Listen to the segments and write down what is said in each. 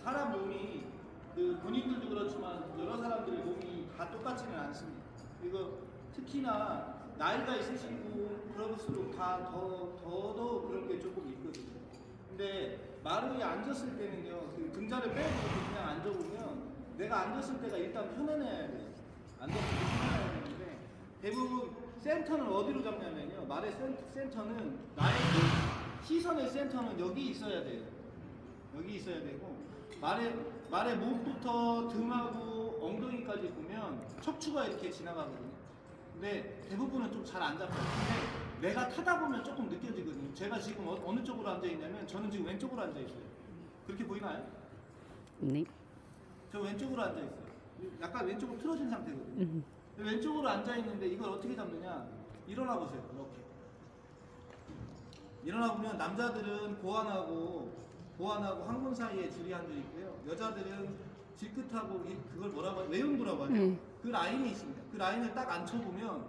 사람 몸이 그 본인들도 그렇지만 여러 사람들의 몸이 다 똑같지는 않습니다. 그리고 특히나 나이가 있으시고 그럴수록 다 더더욱 그런 게 조금 있거든요. 근데 마루에 앉았을 때는요, 그 등자를 빼고 그냥 앉아보면 내가 앉았을 때가 일단 편안해야 돼요. 앉았을 때 편안해야 되는데 대부분 센터는 어디로 잡냐면요, 말의 센터는 나의 시선의 센터는 여기 있어야 돼요. 여기 있어야 되고 말의 목부터 등하고 엉덩이까지 보면 척추가 이렇게 지나가거든요. 근데 대부분은 좀 잘 안 잡혀요. 근데 내가 타다 보면 조금 느껴지거든요. 제가 지금 어느 쪽으로 앉아 있냐면 저는 지금 왼쪽으로 앉아 있어요. 그렇게 보이나요? 네. 저 왼쪽으로 앉아 있어요. 약간 왼쪽으로 틀어진 상태거든요. 왼쪽으로 앉아 있는데 이걸 어떻게 잡느냐? 일어나 보세요. 이렇게. 일어나 보면 남자들은 고환하고 항문 사이에 줄이 한 줄 있고요. 여자들은 질끝하고 그걸 뭐라고 하죠? 외음부라고 하죠. 그 라인이 있습니다. 그 라인을 딱 앉혀보면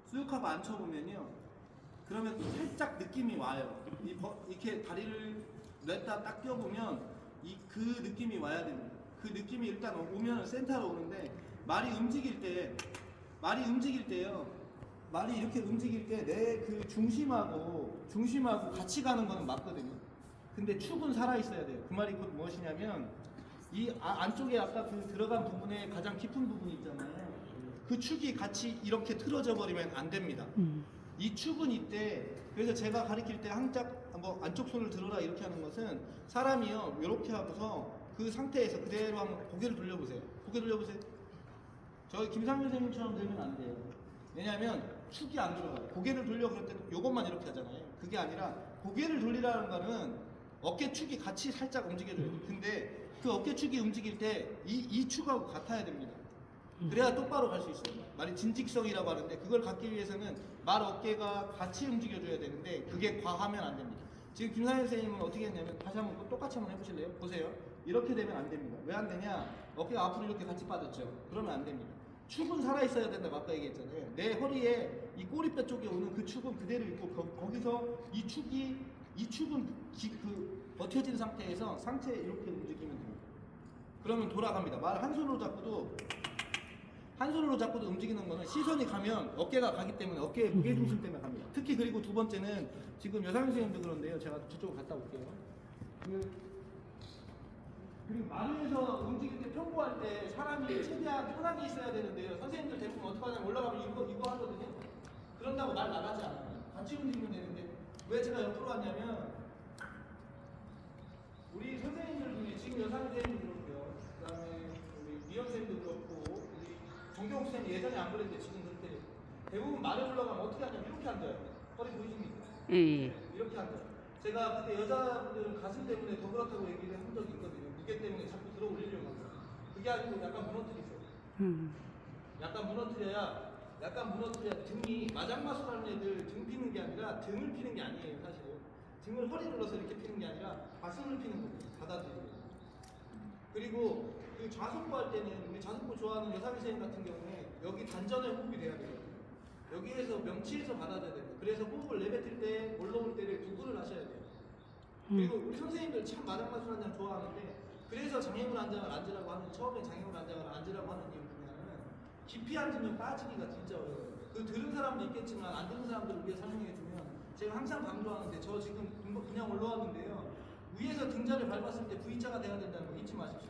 쑥 하고 앉혀보면요. 그러면 살짝 느낌이 와요. 이렇게 다리를 냈다 딱 껴보면 그 느낌이 와야 됩니다. 그 느낌이 일단 오면 센터로 오는데 말이 움직일 때요. 말이 이렇게 움직일 때 내 그 중심하고 같이 가는 거는 맞거든요. 근데 축은 살아 있어야 돼요. 그 말이 곧 무엇이냐면 이 안쪽에 아까 그 들어간 부분에 가장 깊은 부분이 있잖아요. 그 축이 같이 이렇게 틀어져 버리면 안 됩니다. 이 축은 이때 그래서 제가 가르칠 때 뭐 안쪽 손을 들어라 이렇게 하는 것은 사람이요 이렇게 하고서 그 상태에서 그대로 한번 고개를 돌려보세요. 고개 돌려보세요. 저희 김상현 선생님처럼 되면 안 돼요. 왜냐하면 축이 안 들어가요. 고개를 돌려 그럴 때는 요것만 이렇게 하잖아요. 그게 아니라 고개를 돌리라는 거는 어깨축이 같이 살짝 움직여줘요. 근데 그 어깨축이 움직일 때 이 축하고 같아야 됩니다. 그래야 똑바로 갈 수 있어요. 말이 진직성이라고 하는데 그걸 갖기 위해서는 말 어깨가 같이 움직여줘야 되는데 그게 과하면 안 됩니다. 지금 김상현 선생님은 어떻게 했냐면 다시 한번 똑같이 한번 해보실래요? 보세요. 이렇게 되면 안 됩니다. 왜 안 되냐? 어깨가 앞으로 이렇게 같이 빠졌죠. 그러면 안 됩니다. 축은 살아있어야 된다고 아까 얘기했잖아요. 내 허리에 이 꼬리뼈 쪽에 오는 그 축은 그대로 있고 거기서 이 축은 버텨진 상태에서 상체 이렇게 움직이면 됩니다. 그러면 돌아갑니다. 말 한 손으로 잡고도 움직이는 거는 시선이 가면 어깨가 가기 때문에 어깨의 무게중심 때문에 갑니다. 특히 그리고 두 번째는 지금 여상 선생님도 그런데요. 제가 저쪽으로 갔다 올게요. 그리고 마루에서 움직일 때 평보할 때 사람이 최대한 편하게 있어야 되는데요. 선생님들 대부분 어떻게 하냐면 올라가면 이거 하거든요. 그런다고 말 나가지 않아요. 같이 움직이면 되는데 왜 제가 옆으로 왔냐면 우리 선생님들 중에 지금 여상 선생님도 그렇고요. 그 다음에 우리 미연 선생님도 그렇고 우리 정경욱 선생님 예전에 안 그랬는데 지금 그때 대부분 말에 올라가면 어떻게 하냐면 이렇게 앉아요. 허리 보이십니까? 이렇게 앉아요. 제가 그때 여자분들은 가슴 때문에 더 그렇다고 얘기를 한 적이 있거든요. 무게 때문에 자꾸 들어 올리려고 합니다. 그게 아니고 약간 무너뜨리세요. 약간 무너뜨려야 등이 마장마술하는 애들 등 피는 게 아니라 등을 피는 게 아니에요. 사실은 등을 허리를 넣어서 이렇게 피는 게 아니라 가슴을 피는 거예요. 받아들이고. 그리고 그 좌석부 할 때는 우리 좌석부 좋아하는 여상 선생님 같은 경우에 여기 단전의 호흡이 돼야 돼요. 여기에서 명치에서 받아줘야 됩니다. 그래서 호흡을 내뱉을 때 올라올 때를 구분을 하셔야 돼요. 그리고 우리 선생님들 참 마장마술 한장 좋아하는데 그래서 장애물 한장을 앉으라고 하는 처음에 장애물 한장을 앉으라고 하는 이유 중에는 깊이 앉으면 빠지기가 진짜 어려워요. 그 들은 사람도 있겠지만 안 들은 사람들을 위해 설명해 주면 제가 항상 강조하는데 저 지금 그냥 올라왔는데요. 위에서 등자를 밟았을 때 V자가 돼야 된다는 거 잊지 마십시오.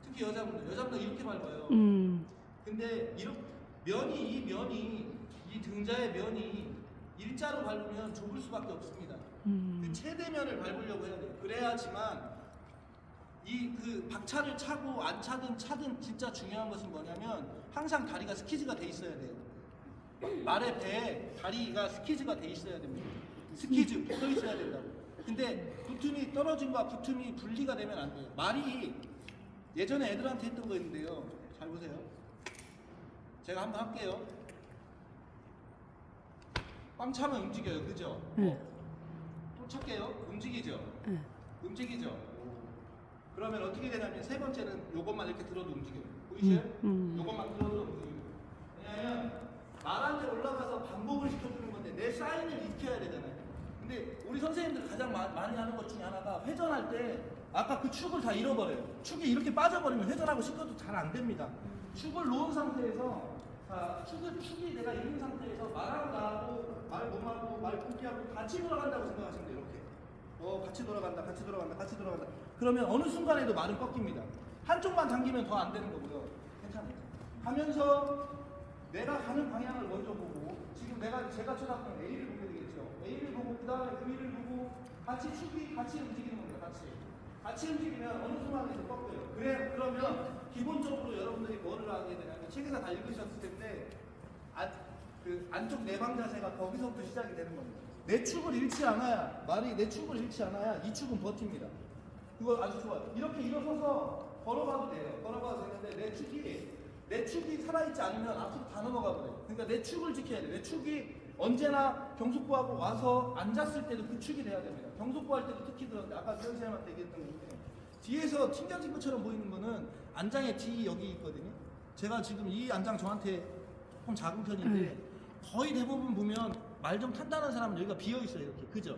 특히 여자분들 이렇게 밟아요. 근데 이 등자의 면이 일자로 밟으면 좁을 수밖에 없습니다. 그 최대면을 밟으려고 해야 돼요. 그래야지만 그 박차를 차고 안 차든 진짜 중요한 것은 뭐냐면 항상 다리가 스키즈가 돼 있어야 돼요. 말의 배에 다리가 스키즈가 돼 있어야 됩니다. 스키즈 붙어 있어야 된다고. 근데 붙음이 떨어짐과 붙음이 분리가 되면 안 돼요. 말이 예전에 애들한테 했던 거 있는데요. 잘 보세요. 제가 한번 할게요. 꽝 차면 움직여요. 그죠? 또 찰게요. 움직이죠? 움직이죠? 그러면 어떻게 되냐면 세 번째는 요것만 이렇게 들어도 움직여요. 보이세요? 요것만 들어도 움직여요. 왜냐면 말한테 올라가서 반복을 시켜주는 건데 내 사인을 익혀야 되잖아요. 근데 우리 선생님들 가장 많이 하는 것 중에 하나가 회전할 때 아까 그 축을 다 잃어버려요. 축이 이렇게 빠져버리면 회전하고 싱커도 잘 안 됩니다. 축을 놓은 상태에서, 자, 축이 내가 있는 상태에서 말하고 나하고 말 몸하고 말 굽기하고 같이 돌아간다고 생각하시면 돼요. 이렇게. 같이 돌아간다, 같이 돌아간다, 같이 돌아간다. 그러면 어느 순간에도 말은 꺾입니다. 한쪽만 당기면 더 안 되는 거고요. 괜찮아요. 가면서 내가 가는 방향을 먼저 보고, 지금 제가 쳐다보는 A를 보게 되겠죠. A를 보고 그 다음에 V를 보고 같이 축이 같이 움직이는 겁니다. 같이 움직이면 어느 순간에도 꺾여요. 그러면 기본적으로 여러분들이 뭐를 하게 되냐면 책에서 다 읽으셨을 텐데 그 안쪽 내방 자세가 거기서부터 시작이 되는 겁니다. 내 축을 잃지 않아야 내 축을 잃지 않아야 이 축은 버팁니다. 그거 아주 좋아요. 이렇게 일어서서 걸어가도 돼요. 걸어가도 되는데 내 축이 살아있지 않으면 앞으로 다 넘어가 버려요. 그러니까 내 축을 지켜야 돼. 내 축이 언제나 경숙부하고 와서 앉았을 때도 그 축이 돼야 됩니다. 경숙부 할 때도 특히 그런데 아까 선생님한테 얘기했던 건데 뒤에서 팀장직구처럼 보이는 거는 안장의 뒤 여기 있거든요. 제가 지금 이 안장 저한테 조금 작은 편인데 거의 대부분 보면 말 좀 탄다는 사람은 여기가 비어 있어요. 이렇게 그죠?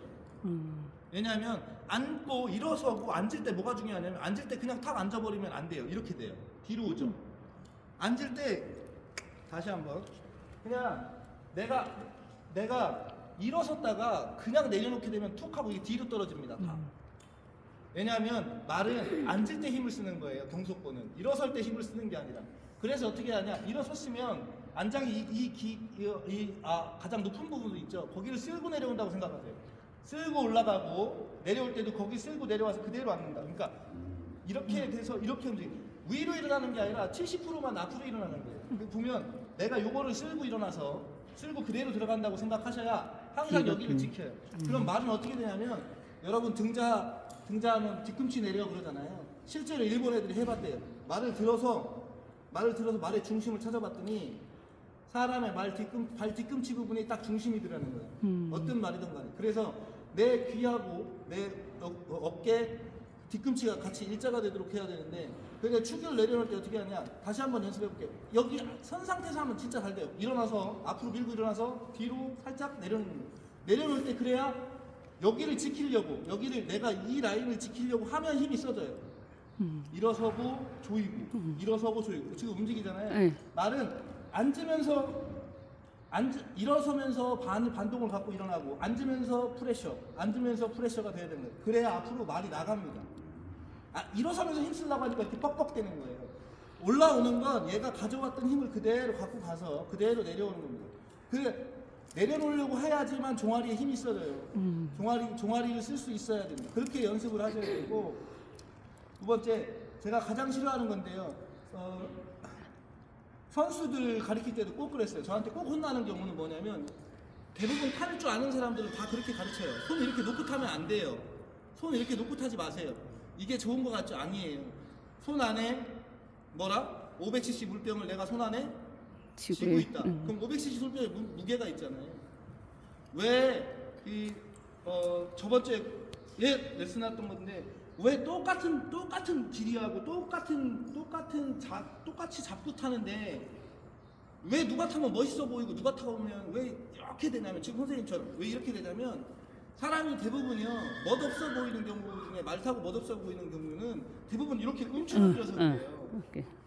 왜냐하면 앉고 일어서고 앉을 때 뭐가 중요하냐면 앉을 때 그냥 탁 앉아버리면 안 돼요. 이렇게 돼요. 뒤로 오죠. 앉을 때 다시 한번 그냥 내가 일어섰다가 그냥 내려놓게 되면 툭 하고 이게 뒤로 떨어집니다. 다. 왜냐하면 말은 앉을 때 힘을 쓰는 거예요. 경속보는 일어설 때 힘을 쓰는 게 아니라. 그래서 어떻게 하냐? 일어섰으면 안장이 가장 높은 부분도 있죠. 거기를 쓸고 내려온다고 생각하세요. 쓸고 올라가고 내려올 때도 거기 쓸고 내려와서 그대로 앉는다. 그러니까 이렇게 돼서 이렇게 움직이고 위로 일어나는 게 아니라 70%만 앞으로 일어나는 거예요. 보면 내가 요거를 쓸고 일어나서 쓸고 그대로 들어간다고 생각하셔야 항상 여기를 지켜요. 그럼 말은 어떻게 되냐면 여러분 등자하면 뒤꿈치 내려 그러잖아요. 실제로 일본 애들이 해봤대요. 말을 들어서 말의 중심을 찾아봤더니 사람의 발 뒤꿈치 부분이 딱 중심이 들어가는 거예요. 어떤 말이든 간에. 그래서 내 귀하고 내 어깨 뒤꿈치가 같이 일자가 되도록 해야 되는데 그러니까 축을 내려놓을 때 어떻게 하냐. 다시 한번 연습해 볼게요. 여기 선 상태에서 하면 진짜 잘 돼요. 일어나서 앞으로 밀고 일어나서 뒤로 살짝 내려놓는 거예요. 내려놓을 때 그래야 여기를 지키려고 내가 이 라인을 지키려고 하면 힘이 써져요. 일어서고 조이고 일어서고 조이고 지금 움직이잖아요. 말은 일어서면서 반동을 갖고 일어나고 앉으면서 프레셔가 돼야 되는 거예요. 그래야 앞으로 말이 나갑니다. 일어서면서 힘 쓰려고 하니까 이렇게 뻑뻑대는 거예요. 올라오는 건 얘가 가져왔던 힘을 그대로 갖고 가서 그대로 내려오는 겁니다. 내려놓으려고 해야지만 종아리에 힘이 있어져요. 종아리를 쓸 수 있어야 됩니다. 그렇게 연습을 하셔야 되고 두 번째 제가 가장 싫어하는 건데요. 선수들 가르칠 때도 꼭 그랬어요. 저한테 꼭 혼나는 경우는 뭐냐면 대부분 탈 줄 아는 사람들은 다 그렇게 가르쳐요. 손 이렇게 놓고 타면 안 돼요. 손 이렇게 놓고 타지 마세요. 이게 좋은 거 같죠? 아니에요. 손 안에 500cc 물병을 내가 손 안에 쥐고 있다. 그럼 500cc 물병에 무게가 있잖아요. 왜 저번주에 레슨했던 건데 왜 똑같은 길이하고 똑같이 잡고 타는데 왜 누가 타면 멋있어 보이고 누가 타면 왜 이렇게 되냐면 지금 선생님처럼 왜 이렇게 되냐면 사람이 대부분이요 멋없어 보이는 경우 중에 말 타고 멋없어 보이는 경우는 대부분 이렇게 움츠러들어서 그래요.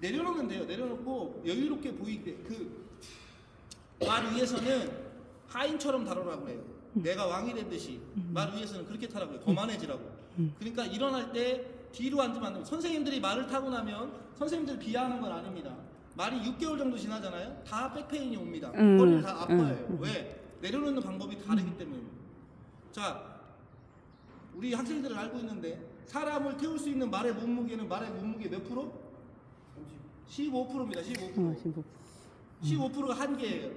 내려놓으면 돼요. 내려놓고 여유롭게 보이게 말 위에서는 하인처럼 다루라고 해요. 내가 왕이 된 듯이 말 위에서는 그렇게 타라고 해요. 거만해지라고. 그러니까 일어날 때 뒤로 앉으면 안 돼요. 선생님들이 말을 타고 나면 선생님들 비하하는 건 아닙니다. 말이 6개월 정도 지나잖아요. 다 백페인이 옵니다. 허리를 다 아파요. 왜? 내려놓는 방법이 다르기 때문입니다. 자, 우리 학생들은 알고 있는데 사람을 태울 수 있는 말의 몸무게 몇 프로? 15%입니다. 15%. 15%가 한계예요.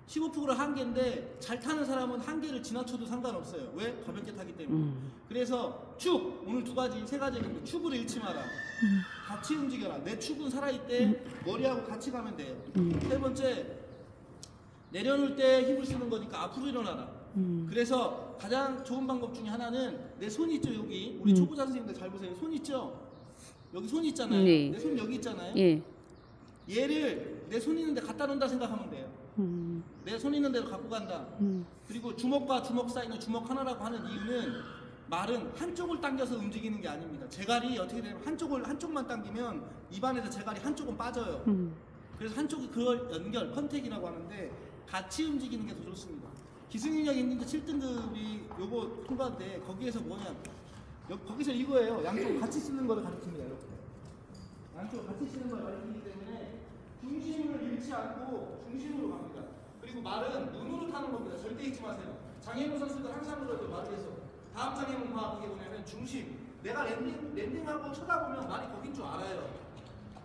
15%가 한계인데 잘 타는 사람은 한계를 지나쳐도 상관없어요. 왜? 가볍게 타기 때문에. 그래서 오늘 세 가지 있는데 축을 잃지 마라. 같이 움직여라. 내 축은 살아있대. 머리하고 같이 가면 돼요. 세 번째, 내려놓을 때 힘을 쓰는 거니까 앞으로 일어나라. 그래서 가장 좋은 방법 중에 하나는 내 손 있죠, 여기. 우리 초보자 선생님들 잘 보세요. 손 있죠? 여기 손 있잖아요. 네. 내 손 여기 있잖아요. 예. 얘를 내 손 있는데 갖다 놓는다 생각하면 돼요. 내 손 있는 대로 갖고 간다. 그리고 주먹과 주먹 사이는 주먹 하나라고 하는 이유는 말은 한쪽을 당겨서 움직이는 게 아닙니다. 제갈이 어떻게 되냐면 한쪽만 당기면 입안에서 제갈이 한쪽은 빠져요. 그래서 한쪽이 그걸 연결, 컨택이라고 하는데 같이 움직이는 게 더 좋습니다. 기승인력 인증제 7등급이 요거 통과인데 거기에서 뭐냐? 거기서 이거예요. 양쪽 같이 쓰는 거를 가르칩니다. 이렇게. 양쪽 같이 쓰는 걸 가르치기 때문에 중심을 잃지 않고 중심으로 갑니다. 그리고 말은 눈으로 타는 겁니다. 절대 잊지 마세요. 장애물 선수들 항상 그러죠. 말에서 다음 장애물 봐 그게 뭐냐면 중심. 내가 랜딩하고 쳐다보면 말이 거긴 줄 알아요.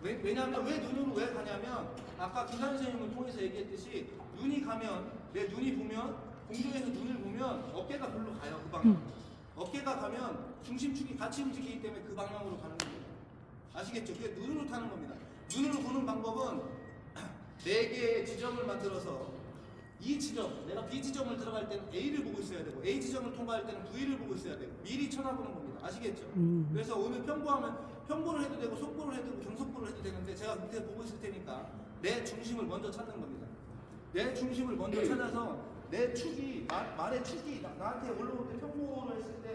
왜냐하면 왜 눈으로 왜 가냐면 아까 김산 선생님을 통해서 얘기했듯이 눈이 가면 내 눈이 보면 공중에서 눈을 보면 어깨가 글로 가요. 그 방향. 어깨가 가면 중심축이 같이 움직이기 때문에 그 방향으로 가는 겁니다. 아시겠죠? 그게 눈으로 타는 겁니다. 눈으로 보는 방법은 4개의 지점을 만들어서 이 지점, 내가 B 지점을 들어갈 때는 A를 보고 있어야 되고 A 지점을 통과할 때는 V를 보고 있어야 되고 미리 쳐다보는 겁니다. 아시겠죠? 그래서 오늘 편보를 해도 되고 속보를 해도 되고 경속보를 해도 되는데 제가 밑에 보고 있을 테니까 내 중심을 먼저 찾는 겁니다. 내 중심을 먼저 찾아서 내 축이 말의 축이 나한테 올라올 때 편보를 했을 때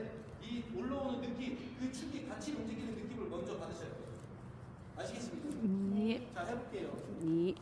이 올라오는 느낌, 그 축이 같이 움직이는 느낌을 먼저 받으셔야 돼요. 아시겠습니까? 네. 자 해볼게요. 네.